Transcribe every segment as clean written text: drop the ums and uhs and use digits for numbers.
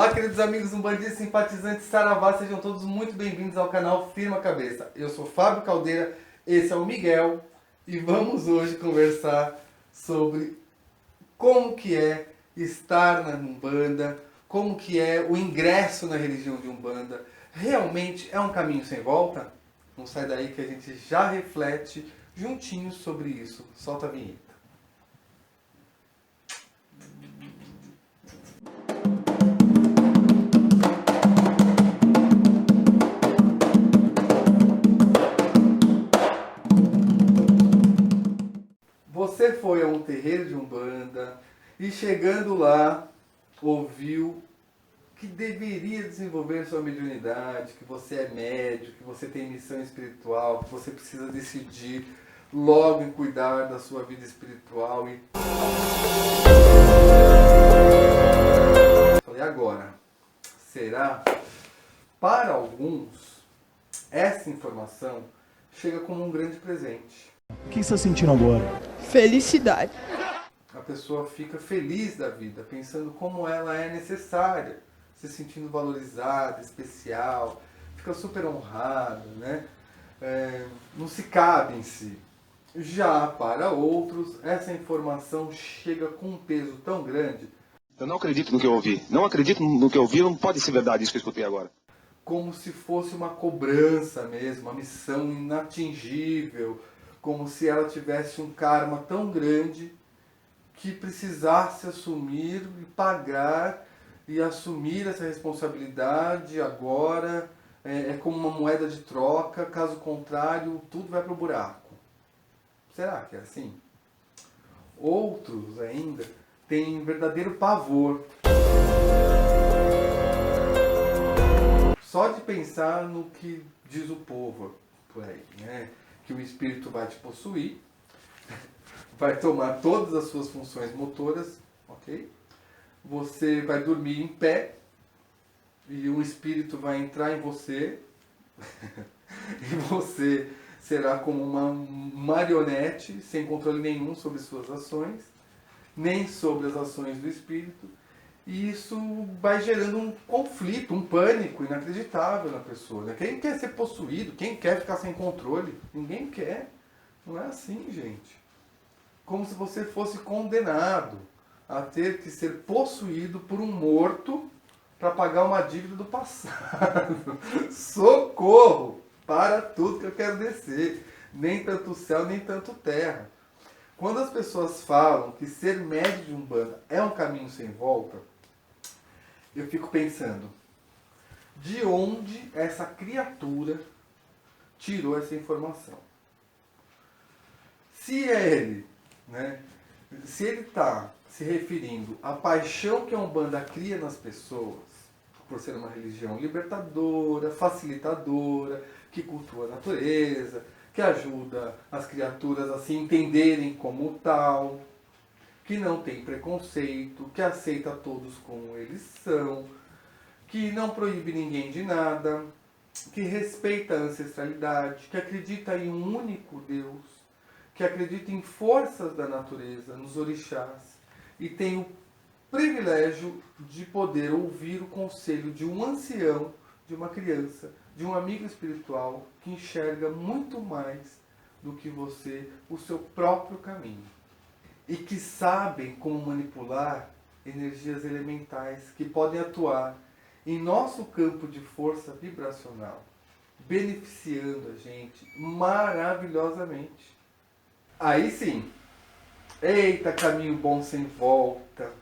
Olá, queridos amigos umbandistas, simpatizantes, saravá, sejam todos muito bem-vindos ao canal Firma Cabeça. Eu sou Fábio Caldeira, esse é o Miguel e vamos hoje conversar sobre como que é estar na Umbanda, como que é o ingresso na religião de Umbanda. Realmente é um caminho sem volta? Não sai daí que a gente já reflete juntinhos sobre isso. Solta a vinheta. Você foi a um terreiro de Umbanda e chegando lá ouviu que deveria desenvolver sua mediunidade, que você é médio, que você tem missão espiritual, que você precisa decidir logo em cuidar da sua vida espiritual e falei, agora, será? Para alguns, essa informação chega como um grande presente. O que você está sentindo agora? Felicidade. A pessoa fica feliz da vida, pensando como ela é necessária, se sentindo valorizada, especial, fica super honrada, né? Não se cabe em si. Já para outros, essa informação chega com um peso tão grande. Eu não acredito no que eu ouvi. Não acredito no que eu ouvi, não pode ser verdade isso que eu escutei agora. Como se fosse uma cobrança mesmo, uma missão inatingível, como se ela tivesse um karma tão grande que precisasse assumir e pagar e assumir essa responsabilidade agora, é como uma moeda de troca, caso contrário, tudo vai para o buraco. Será que é assim? Outros ainda têm verdadeiro pavor. Só de pensar no que diz o povo por aí, né? Que o espírito vai te possuir, vai tomar todas as suas funções motoras, ok? Você vai dormir em pé e um espírito vai entrar em você e você será como uma marionete sem controle nenhum sobre suas ações, nem sobre as ações do espírito. E isso vai gerando um conflito, um pânico inacreditável na pessoa, né? Quem quer ser possuído? Quem quer ficar sem controle? Ninguém quer. Não é assim, gente. Como se você fosse condenado a ter que ser possuído por um morto para pagar uma dívida do passado. Socorro! Para tudo que eu quero descer. Nem tanto céu, nem tanto terra. Quando as pessoas falam que ser médium de Umbanda é um caminho sem volta, eu fico pensando, de onde essa criatura tirou essa informação? Se ele, né, se ele está se referindo à paixão que a Umbanda cria nas pessoas, por ser uma religião libertadora, facilitadora, que cultua a natureza, que ajuda as criaturas a se entenderem como tal, que não tem preconceito, que aceita todos como eles são, que não proíbe ninguém de nada, que respeita a ancestralidade, que acredita em um único Deus, que acredita em forças da natureza, nos orixás, e tem o privilégio de poder ouvir o conselho de um ancião, de uma criança, de um amigo espiritual que enxerga muito mais do que você o seu próprio caminho. E que sabem como manipular energias elementais que podem atuar em nosso campo de força vibracional, beneficiando a gente maravilhosamente. Aí sim, eita, caminho bom sem volta.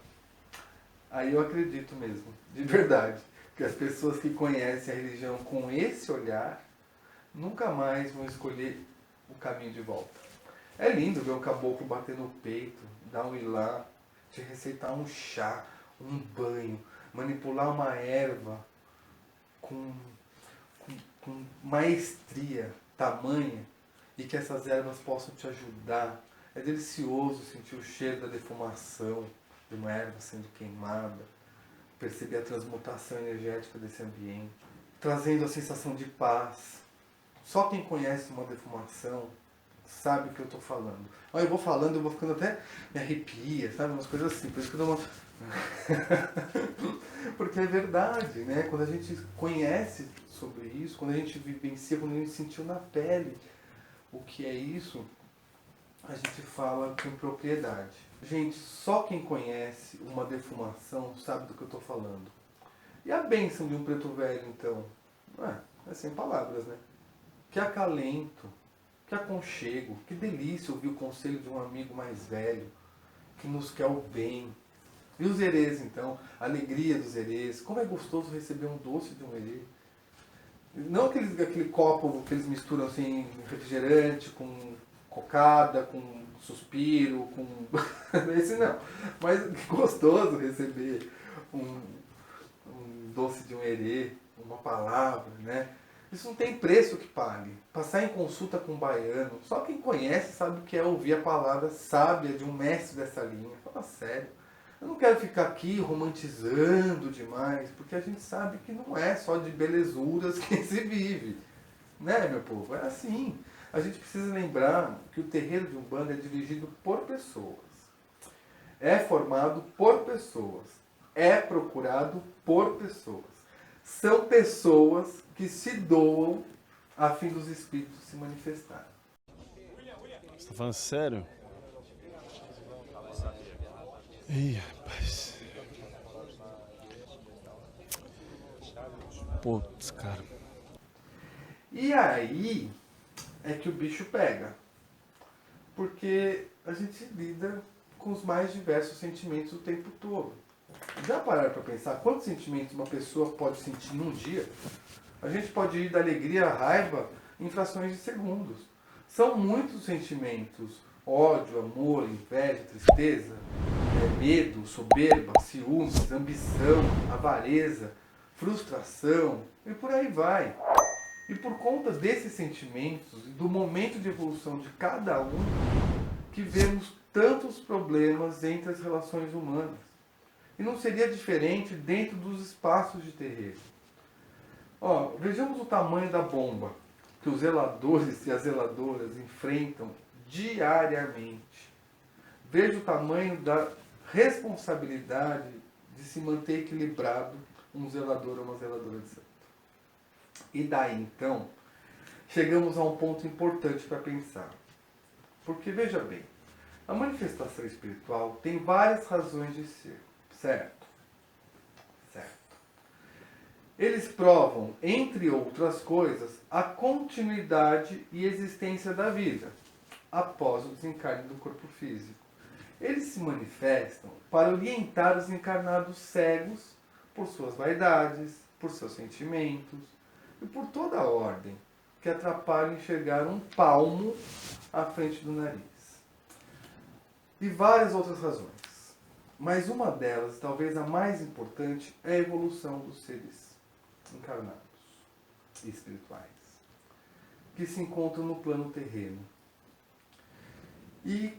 Aí eu acredito mesmo, de verdade, que as pessoas que conhecem a religião com esse olhar nunca mais vão escolher o caminho de volta. É lindo ver um caboclo bater no peito, dar um ilá, te receitar um chá, um banho, manipular uma erva com maestria, tamanha, e que essas ervas possam te ajudar. É delicioso sentir o cheiro da defumação de uma erva sendo queimada, perceber a transmutação energética desse ambiente, trazendo a sensação de paz. Só quem conhece uma defumação sabe o que eu estou falando. Olha, eu vou falando, eu vou ficando até me arrepia, sabe? Umas coisas assim. Por isso que eu dou uma... porque é verdade, né? Quando a gente conhece sobre isso, quando a gente vivencia, quando a gente sentiu na pele o que é isso, a gente fala com propriedade. Gente, só quem conhece uma defumação sabe do que eu estou falando. E a bênção de um preto velho, então? É sem palavras, né? Que acalento, que aconchego, que delícia ouvir o conselho de um amigo mais velho, que nos quer o bem. E os herês, então? A alegria dos herês. Como é gostoso receber um doce de um herê. Não aquele copo que eles misturam assim, refrigerante com cocada, com suspiro, com... Esse não. Mas que gostoso receber um doce de um herê, uma palavra, né? Isso não tem preço que pague. Passar em consulta com um baiano, só quem conhece sabe o que é ouvir a palavra sábia de um mestre dessa linha. Fala sério. Eu não quero ficar aqui romantizando demais, porque a gente sabe que não é só de belezuras que se vive. Né, meu povo? É assim. A gente precisa lembrar que o terreiro de Umbanda é dirigido por pessoas. É formado por pessoas. É procurado por pessoas. São pessoas que se doam a fim dos espíritos se manifestarem. Você tá falando sério? Ih, rapaz. Putz, cara. E aí é que o bicho pega. Porque a gente lida com os mais diversos sentimentos o tempo todo. Já pararam para pensar quantos sentimentos uma pessoa pode sentir num dia? A gente pode ir da alegria à raiva em frações de segundos. São muitos sentimentos: ódio, amor, inveja, tristeza, medo, soberba, ciúmes, ambição, avareza, frustração e por aí vai. E por conta desses sentimentos e do momento de evolução de cada um, que vemos tantos problemas entre as relações humanas. E não seria diferente dentro dos espaços de terreiro. Vejamos o tamanho da bomba que os zeladores e as zeladoras enfrentam diariamente. Veja o tamanho da responsabilidade de se manter equilibrado um zelador ou uma zeladora de santo. E daí, então, chegamos a um ponto importante para pensar. Porque, veja bem, a manifestação espiritual tem várias razões de ser, certo? Certo. Eles provam, entre outras coisas, a continuidade e existência da vida após o desencarne do corpo físico. Eles se manifestam para orientar os encarnados cegos por suas vaidades, por seus sentimentos e por toda a ordem que atrapalha enxergar um palmo à frente do nariz. E várias outras razões. Mas uma delas, talvez a mais importante, é a evolução dos seres encarnados e espirituais, que se encontram no plano terreno. E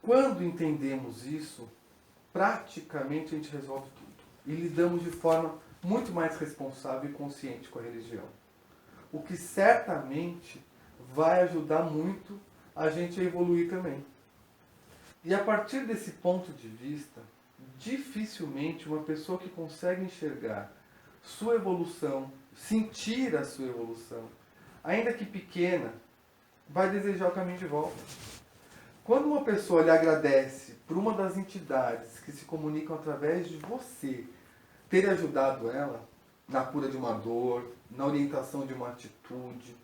quando entendemos isso, praticamente a gente resolve tudo. E lidamos de forma muito mais responsável e consciente com a religião. O que certamente vai ajudar muito a gente a evoluir também. E a partir desse ponto de vista, dificilmente uma pessoa que consegue enxergar sua evolução, sentir a sua evolução, ainda que pequena, vai desejar o caminho de volta. Quando uma pessoa lhe agradece por uma das entidades que se comunicam através de você ter ajudado ela na cura de uma dor, na orientação de uma atitude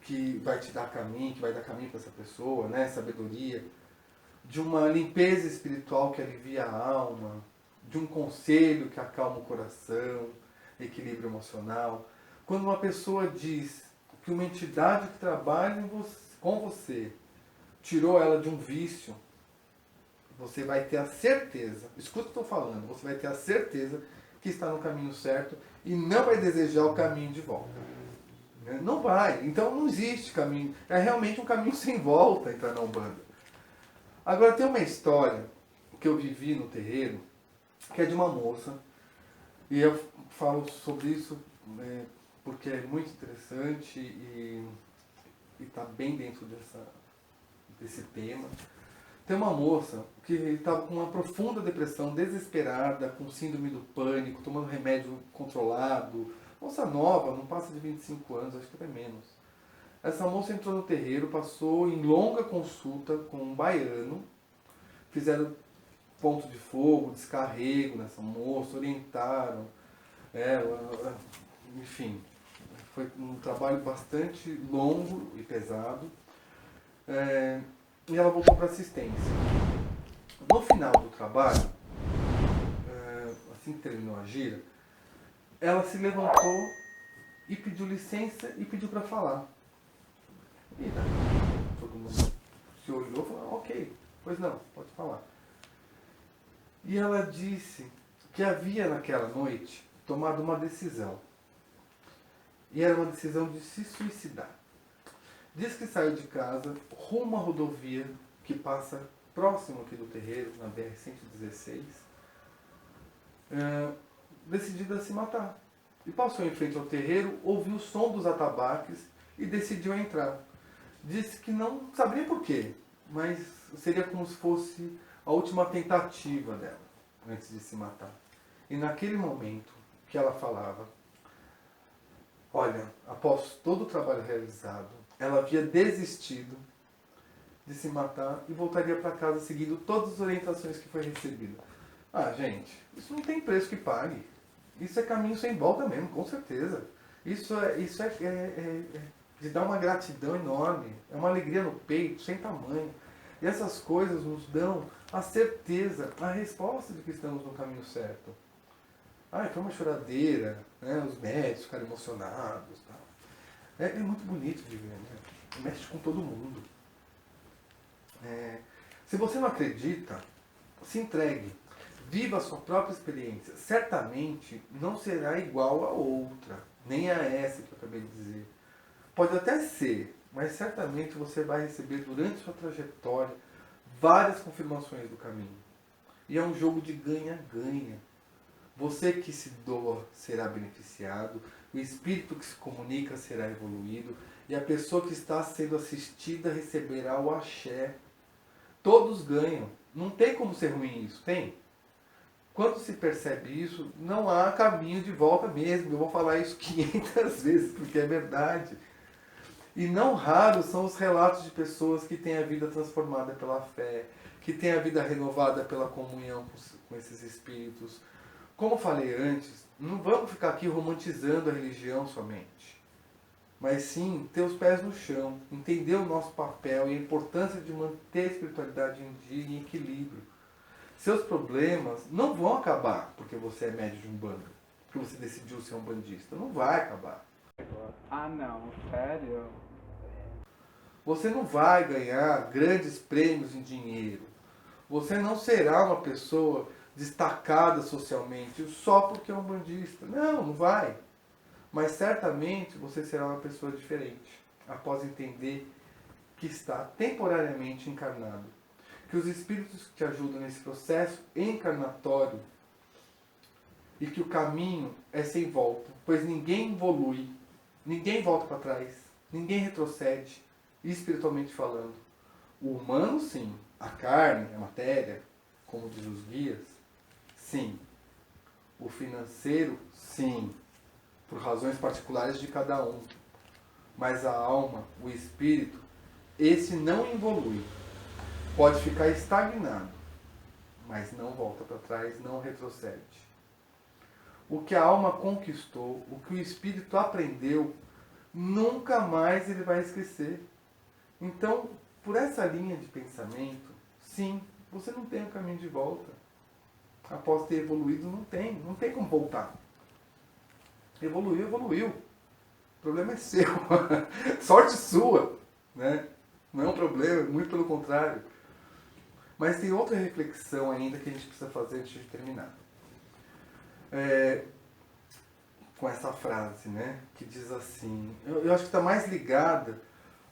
que vai te dar caminho, que vai dar caminho para essa pessoa, né? Sabedoria, de uma limpeza espiritual que alivia a alma, de um conselho que acalma o coração, equilíbrio emocional. Quando uma pessoa diz que uma entidade que trabalha com você tirou ela de um vício, você vai ter a certeza, escuta o que eu estou falando, você vai ter a certeza que está no caminho certo e não vai desejar o caminho de volta. Não vai. Então não existe caminho. É realmente um caminho sem volta entrar na Umbanda. Agora tem uma história que eu vivi no terreiro, que é de uma moça, e eu falo sobre isso porque é muito interessante e está bem dentro desse tema, Tem uma moça que estava com uma profunda depressão, desesperada, com síndrome do pânico, tomando remédio controlado. Moça nova, não passa de 25 anos, acho que até menos. Essa moça entrou no terreiro, passou em longa consulta com um baiano, fizeram ponto de fogo, descarrego nessa moça, orientaram ela, enfim, foi um trabalho bastante longo e pesado. E ela voltou para assistência. No final do trabalho, assim que terminou a gira, ela se levantou e pediu licença e pediu para falar. E daí, todo mundo se olhou e falou, ok, pois não, pode falar. E ela disse que havia naquela noite tomado uma decisão. E era uma decisão de se suicidar. Diz que saiu de casa rumo à rodovia que passa próximo aqui do terreiro, na BR-116, decidida a se matar. E passou em frente ao terreiro, ouviu o som dos atabaques e decidiu entrar. Disse que não sabia por quê, mas seria como se fosse a última tentativa dela, antes de se matar. E naquele momento que ela falava, olha, após todo o trabalho realizado, ela havia desistido de se matar e voltaria para casa seguindo todas as orientações que foi recebida. Ah, gente, isso não tem preço que pague. Isso é caminho sem volta mesmo, com certeza. Isso é de dar uma gratidão enorme, é uma alegria no peito, sem tamanho. E essas coisas nos dão a certeza, a resposta de que estamos no caminho certo. Ah, foi uma choradeira, né? Os médicos ficaram emocionados. Tal. É muito bonito de ver, né? Mexe com todo mundo. Se você não acredita, se entregue. Viva a sua própria experiência. Certamente não será igual a outra, nem a essa que eu acabei de dizer. Pode até ser, mas certamente você vai receber durante sua trajetória várias confirmações do caminho. E é um jogo de ganha-ganha. Você que se doa será beneficiado, o espírito que se comunica será evoluído e a pessoa que está sendo assistida receberá o axé. Todos ganham. Não tem como ser ruim isso, tem? Quando se percebe isso, não há caminho de volta mesmo. Eu vou falar isso 500 vezes, porque é verdade. E não raros são os relatos de pessoas que têm a vida transformada pela fé, que têm a vida renovada pela comunhão com esses espíritos. Como falei antes, não vamos ficar aqui romantizando a religião somente, mas sim ter os pés no chão, entender o nosso papel e a importância de manter a espiritualidade em dia e em equilíbrio. Seus problemas não vão acabar porque você é médio de umbanda, porque você decidiu ser um bandista. Não vai acabar. Ah, não, sério? Você não vai ganhar grandes prêmios em dinheiro. Você não será uma pessoa destacada socialmente só porque é um bandista. Não vai. Mas certamente você será uma pessoa diferente após entender que está temporariamente encarnado. Que os espíritos que te ajudam nesse processo encarnatório e que o caminho é sem volta, pois ninguém evolui, ninguém volta para trás, ninguém retrocede, espiritualmente falando. O humano, sim. A carne, a matéria, como diz os guias, sim. O financeiro, sim. Por razões particulares de cada um. Mas a alma, o espírito, esse não evolui. Pode ficar estagnado, mas não volta para trás, não retrocede. O que a alma conquistou, o que o espírito aprendeu, nunca mais ele vai esquecer. Então, por essa linha de pensamento, sim, você não tem um caminho de volta. Após ter evoluído, não tem como voltar. Evoluiu. O problema é seu. Sorte sua, né? Não é um problema, muito pelo contrário. Mas tem outra reflexão ainda que a gente precisa fazer antes de terminar. Com essa frase, né? Que diz assim, eu acho que está mais ligada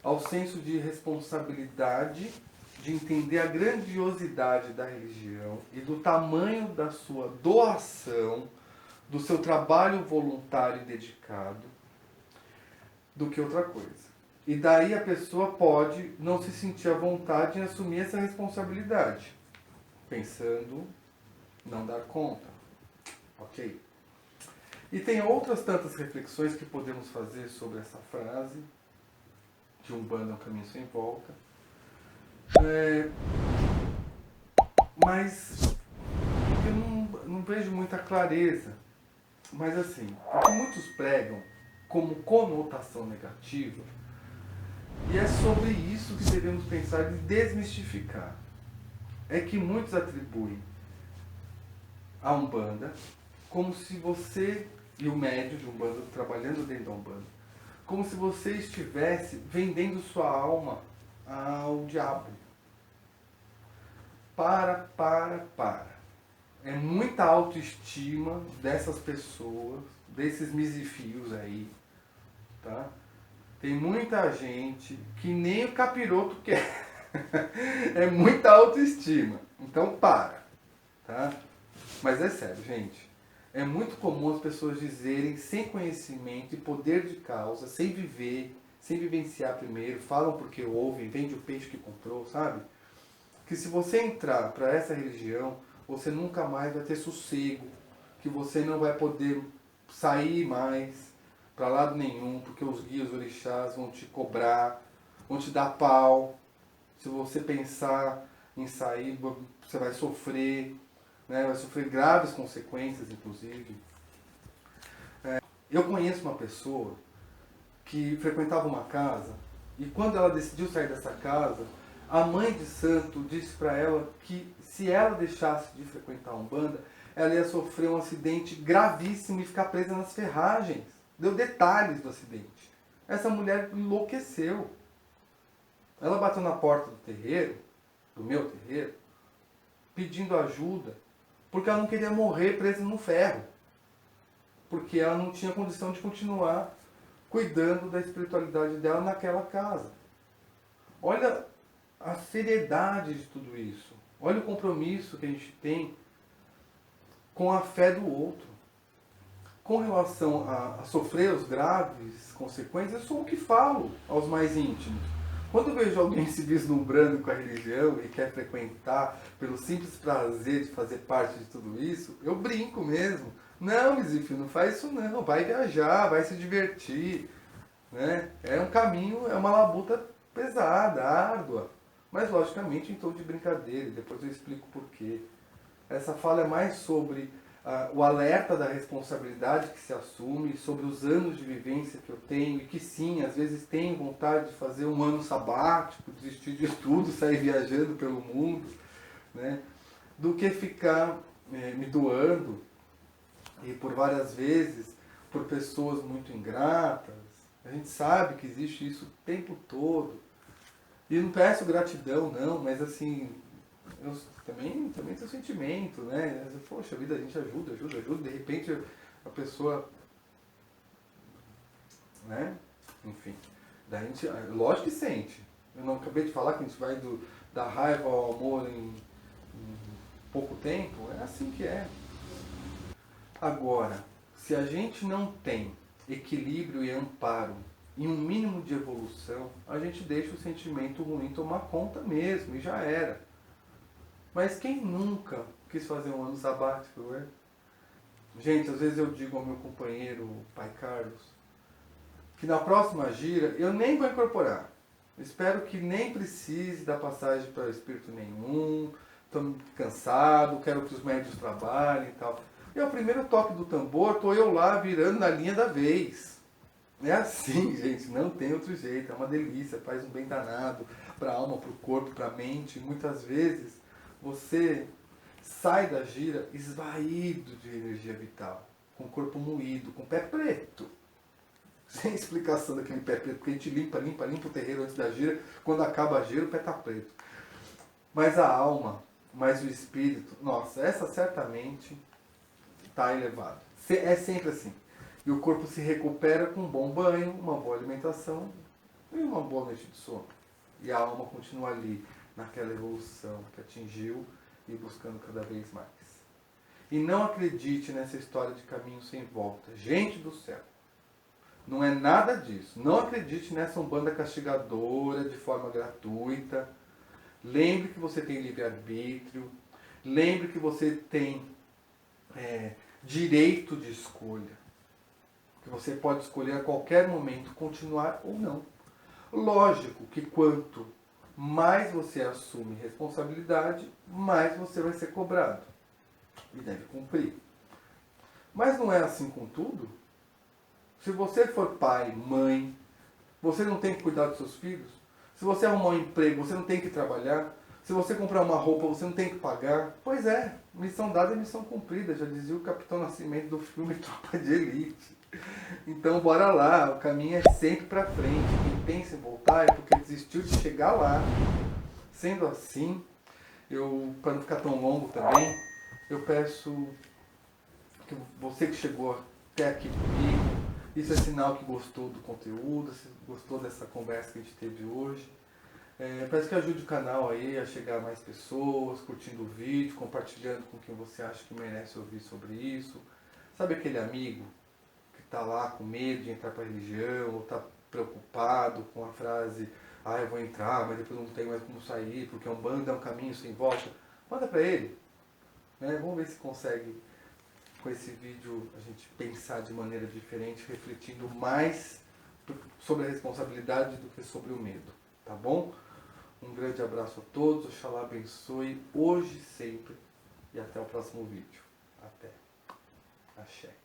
ao senso de responsabilidade, de entender a grandiosidade da religião e do tamanho da sua doação, do seu trabalho voluntário e dedicado, do que outra coisa. E daí a pessoa pode não se sentir à vontade em assumir essa responsabilidade, pensando não dar conta. Ok? E tem outras tantas reflexões que podemos fazer sobre essa frase, de Umbanda é um caminho sem volta. Mas eu não vejo muita clareza. Mas assim, o que muitos pregam como conotação negativa, e é sobre isso que devemos pensar e desmistificar, é que muitos atribuem a Umbanda como se você, e o médium de Umbanda trabalhando dentro da Umbanda, como se você estivesse vendendo sua alma ao diabo. Para. É muita autoestima dessas pessoas, desses misifios aí, tá? Tem muita gente que nem o capiroto quer. É muita autoestima. Então para, tá? Mas é sério, gente. É muito comum as pessoas dizerem, sem conhecimento e poder de causa, sem viver, sem vivenciar primeiro, falam porque ouvem, vende o peixe que comprou, sabe? Que se você entrar para essa religião, você nunca mais vai ter sossego, que você não vai poder sair mais para lado nenhum, porque os guias orixás vão te cobrar, vão te dar pau. Se você pensar em sair, você vai sofrer, né? Vai sofrer graves consequências, inclusive. Eu conheço uma pessoa que frequentava uma casa e quando ela decidiu sair dessa casa, a mãe de santo disse para ela que se ela deixasse de frequentar a Umbanda, ela ia sofrer um acidente gravíssimo e ficar presa nas ferragens. Deu detalhes do acidente. Essa mulher enlouqueceu. Ela bateu na porta do terreiro, do meu terreiro, pedindo ajuda, porque ela não queria morrer presa no ferro. Porque ela não tinha condição de continuar cuidando da espiritualidade dela naquela casa. Olha a seriedade de tudo isso. Olha o compromisso que a gente tem com a fé do outro. Com relação a sofrer as graves consequências, eu sou o que falo aos mais íntimos. Quando eu vejo alguém se vislumbrando com a religião e quer frequentar pelo simples prazer de fazer parte de tudo isso, eu brinco mesmo. Não, Mizifio, não faz isso não. Vai viajar, vai se divertir. Né? É um caminho, é uma labuta pesada, árdua. Mas, logicamente, em tom de brincadeira. E depois eu explico por quê. Essa fala é mais sobre o alerta da responsabilidade que se assume, sobre os anos de vivência que eu tenho e que sim, às vezes tenho vontade de fazer um ano sabático, desistir de tudo, sair viajando pelo mundo, né? Do que ficar me doando e por várias vezes por pessoas muito ingratas. A gente sabe que existe isso o tempo todo. E não peço gratidão não, mas assim, eu também tenho sentimento, né? Poxa vida, a gente ajuda, de repente a pessoa, né? Enfim, daí a gente, lógico que sente. Eu não acabei de falar que a gente vai da raiva ao amor em pouco tempo? É assim que é. Agora, se a gente não tem equilíbrio e amparo e um mínimo de evolução, a gente deixa o sentimento ruim tomar conta mesmo, e já era. Mas quem nunca quis fazer um ano sabático, né? Gente, às vezes eu digo ao meu companheiro, o pai Carlos, que na próxima gira eu nem vou incorporar. Espero que nem precise dar passagem para espírito nenhum, estou cansado, quero que os médios trabalhem e tal. E ao primeiro toque do tambor, estou eu lá virando na linha da vez. É assim, gente, não tem outro jeito, é uma delícia, faz um bem danado para a alma, para o corpo, para a mente. Muitas vezes você sai da gira esvaído de energia vital, com o corpo moído, com o pé preto. Sem explicação daquele pé preto, porque a gente limpa o terreiro antes da gira, quando acaba a gira o pé está preto. Mas a alma, mas o espírito, nossa, essa certamente está elevada. É sempre assim. E o corpo se recupera com um bom banho, uma boa alimentação e uma boa noite de sono. E a alma continua ali, naquela evolução que atingiu e buscando cada vez mais. E não acredite nessa história de caminho sem volta. Gente do céu! Não é nada disso. Não acredite nessa umbanda castigadora de forma gratuita. Lembre que você tem livre-arbítrio. Lembre que você tem direito de escolha. Que você pode escolher a qualquer momento continuar ou não. Lógico que quanto mais você assume responsabilidade, mais você vai ser cobrado. E deve cumprir. Mas não é assim com tudo? Se você for pai, mãe, você não tem que cuidar dos seus filhos? Se você arrumar um emprego, você não tem que trabalhar? Se você comprar uma roupa, você não tem que pagar? Pois é, missão dada é missão cumprida, já dizia o Capitão Nascimento do filme Tropa de Elite. Então bora lá, o caminho é sempre pra frente. Quem pensa em voltar é porque desistiu de chegar lá. Sendo assim, para não ficar tão longo também, eu peço que você que chegou até aqui comigo, isso é sinal que gostou do conteúdo, gostou dessa conversa que a gente teve hoje. Peço que ajude o canal aí a chegar a mais pessoas, curtindo o vídeo, compartilhando com quem você acha que merece ouvir sobre isso. Sabe aquele amigo que está lá com medo de entrar para a religião, ou está preocupado com a frase, eu vou entrar, mas depois não tenho mais como sair, porque Umbanda é um caminho sem volta? Manda para ele. Vamos ver se consegue, com esse vídeo, a gente pensar de maneira diferente, refletindo mais sobre a responsabilidade do que sobre o medo. Tá bom? Um grande abraço a todos, Oxalá abençoe hoje e sempre. E até o próximo vídeo. Até. Axé.